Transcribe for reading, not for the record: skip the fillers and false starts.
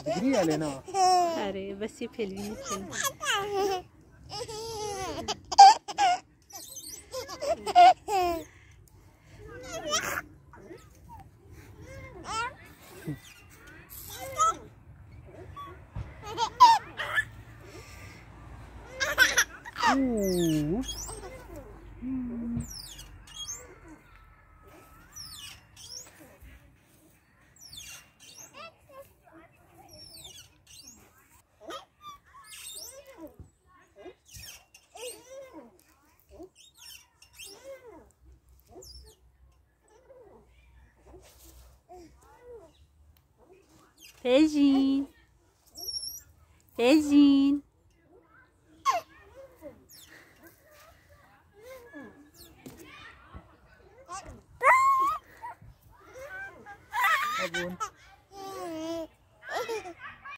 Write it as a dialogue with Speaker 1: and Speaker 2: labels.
Speaker 1: डिग्री वाले ना।
Speaker 2: अरे बस ये फैल भी नहीं Beijinho. Beijinho.
Speaker 1: Abun.